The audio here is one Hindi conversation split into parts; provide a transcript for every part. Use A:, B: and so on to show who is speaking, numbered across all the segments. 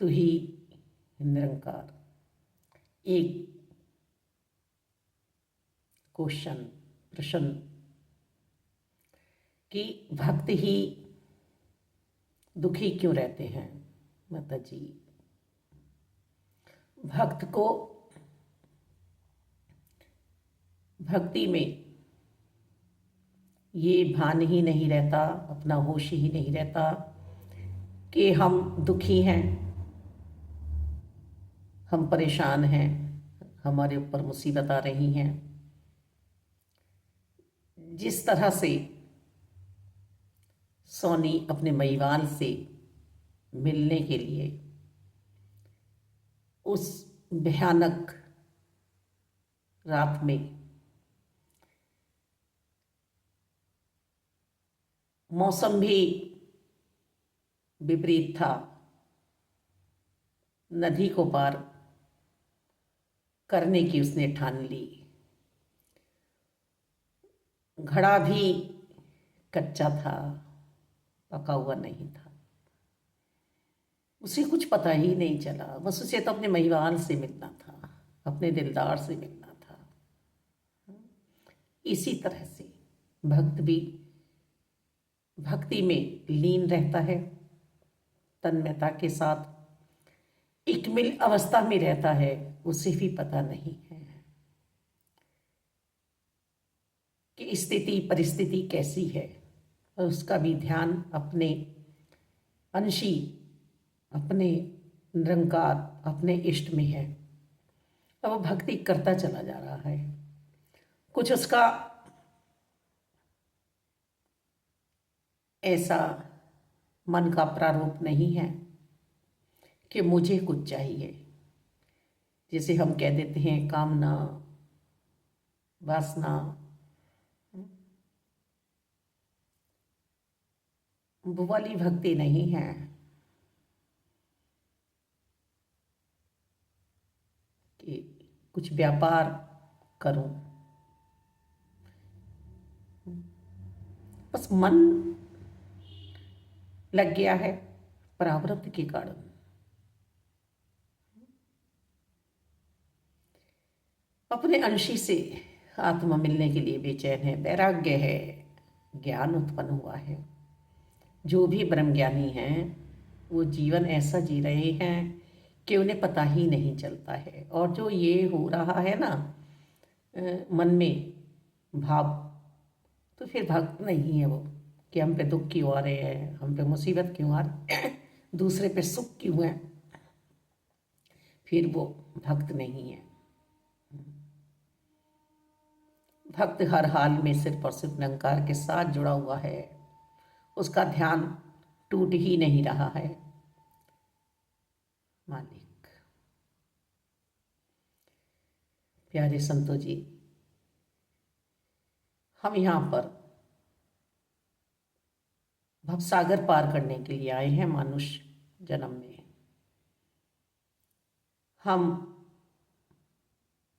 A: तू ही निरंकार। एक प्रश्न कि भक्त ही दुखी क्यों रहते हैं। माता जी, भक्त को भक्ति में ये भान ही नहीं रहता, अपना होश ही नहीं रहता कि हम दुखी हैं, हम परेशान हैं, हमारे ऊपर मुसीबत आ रही हैं। जिस तरह से सोनी अपने महिवाल से मिलने के लिए उस भयानक रात में मौसम भी विपरीत था, नदी को पार करने की उसने ठान ली, घड़ा भी कच्चा था, पका हुआ नहीं था। उसे कुछ पता ही नहीं चला, बस उसे तो अपने महिवाल से मिलना था, अपने दिलदार से मिलना था। इसी तरह से भक्त भी भक्ति में लीन रहता है, तन्मयता के साथ इकमिल अवस्था में रहता है। उसे भी पता नहीं है कि स्थिति परिस्थिति कैसी है, और उसका भी ध्यान अपने अंशी, अपने निरंकार, अपने इष्ट में है। अब वो भक्ति करता चला जा रहा है। कुछ उसका ऐसा मन का प्रारूप नहीं है कि मुझे कुछ चाहिए, जैसे हम कह देते हैं कामना, वासना। वो वाली भक्ति नहीं है कि कुछ व्यापार करूं। बस मन लग गया है प्रारब्ध के कारण। अपने अंशी से आत्मा मिलने के लिए बेचैन है, वैराग्य है, ज्ञान उत्पन्न हुआ है। जो भी ब्रह्म ज्ञानी हैं वो जीवन ऐसा जी रहे हैं कि उन्हें पता ही नहीं चलता है। और जो ये हो रहा है ना मन में भाव, तो फिर भक्त नहीं है वो, कि हम पे दुख क्यों आ रहे हैं, हम पे मुसीबत क्यों आ रही है, दूसरे पे सुख क्यों है। फिर वो भक्त नहीं है। भक्त हर हाल में सिर्फ और सिर्फ निरंकार के साथ जुड़ा हुआ है, उसका ध्यान टूट ही नहीं रहा है। मालिक, प्यारे संतो जी, हम यहाँ पर भवसागर पार करने के लिए आए हैं। मनुष्य जन्म में हम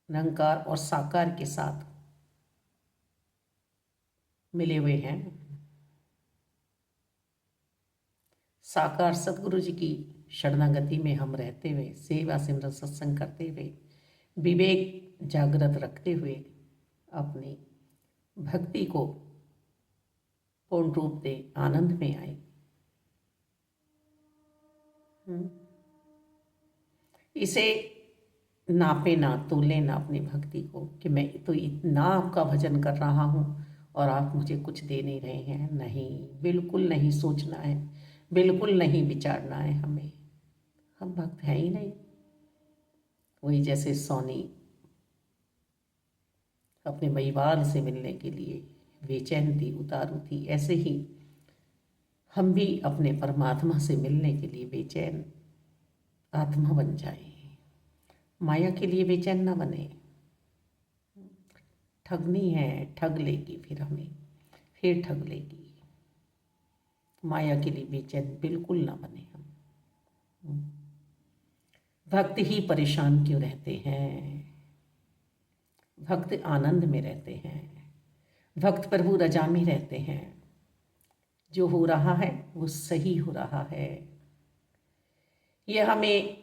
A: निरंकार और साकार के साथ मिले हुए हैं। साकार सतगुरु जी की शरणागति में हम रहते हुए, सेवा सिमरन सत्संग करते हुए, विवेक जागृत रखते हुए अपनी भक्ति को पूर्ण रूप दे आनंद में आए। इसे नापे ना, तोले ना अपनी भक्ति को कि मैं तो इतना आपका भजन कर रहा हूँ और आप मुझे कुछ दे नहीं रहे हैं। नहीं, बिल्कुल नहीं सोचना है, बिल्कुल नहीं विचारना है हमें। हम भक्त हैं ही नहीं। वही जैसे सोनी अपने परिवार से मिलने के लिए बेचैन थी, उतारू थी, ऐसे ही हम भी अपने परमात्मा से मिलने के लिए बेचैन आत्मा बन जाए। माया के लिए बेचैन ना बने। ठगनी है, ठग लेगी, फिर हमें फिर ठग लेगी। माया के लिए बेचैन बिल्कुल ना बने हम। भक्त ही परेशान क्यों रहते हैं। भक्त आनंद में रहते हैं, भक्त प्रभु रजा में रहते हैं। जो हो रहा है वो सही हो रहा है, ये हमें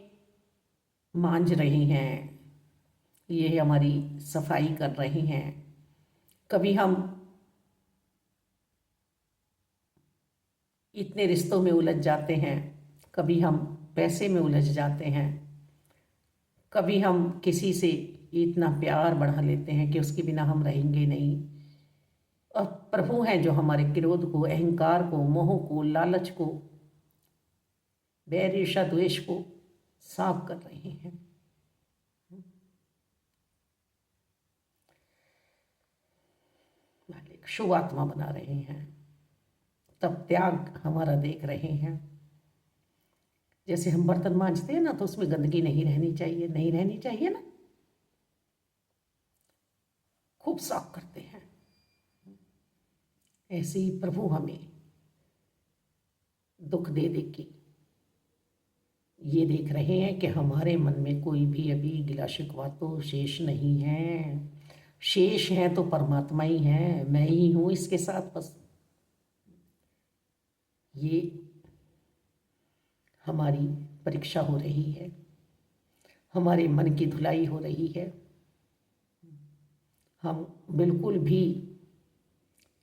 A: मांझ रही हैं, ये हमारी सफाई कर रही हैं। कभी हम इतने रिश्तों में उलझ जाते हैं, कभी हम पैसे में उलझ जाते हैं, कभी हम किसी से इतना प्यार बढ़ा लेते हैं कि उसके बिना हम रहेंगे नहीं। और प्रभु हैं जो हमारे क्रोध को, अहंकार को, मोह को, लालच को, बैर ईर्ष्या द्वेष को साफ कर रहे हैं। मालिक शुभ आत्मा बना रहे हैं, तब त्याग हमारा देख रहे हैं। जैसे हम बर्तन मांजते हैं ना, तो उसमें गंदगी नहीं रहनी चाहिए, नहीं रहनी चाहिए ना, खूब साफ करते हैं। ऐसे ही प्रभु हमें दुख दे दे के ये देख रहे हैं कि हमारे मन में कोई भी अभी गिला शिकवा तो शेष नहीं है। शेष है तो परमात्मा ही है, मैं ही हूँ इसके साथ। बस ये हमारी परीक्षा हो रही है, हमारे मन की धुलाई हो रही है। हम बिल्कुल भी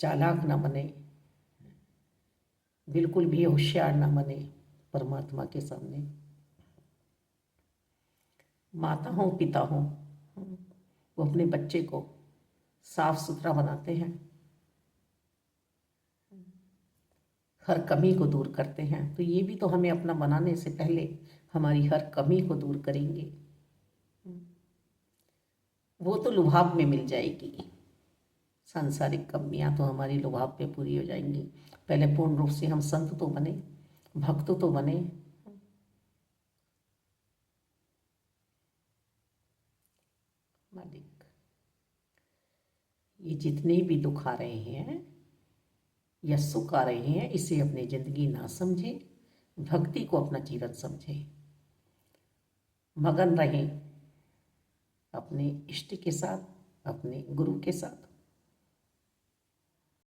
A: चालाक ना बने, बिल्कुल भी होशियार ना बने परमात्मा के सामने। माता हो पिता हो, वो अपने बच्चे को साफ सुथरा बनाते हैं, हर कमी को दूर करते हैं। तो ये भी तो हमें अपना बनाने से पहले हमारी हर कमी को दूर करेंगे। वो तो लुभाव में मिल जाएगी, सांसारिक कमियां तो हमारी लुभाव पे पूरी हो जाएंगी। पहले पूर्ण रूप से हम संत तो बने, भक्त तो बने। मालिक ये जितने भी दुख आ रहे हैं या सुख आ रहे हैं, इसे अपनी जिंदगी ना समझें, भक्ति को अपना जीवन समझें, मगन रहें अपने इष्ट के साथ, अपने गुरु के साथ।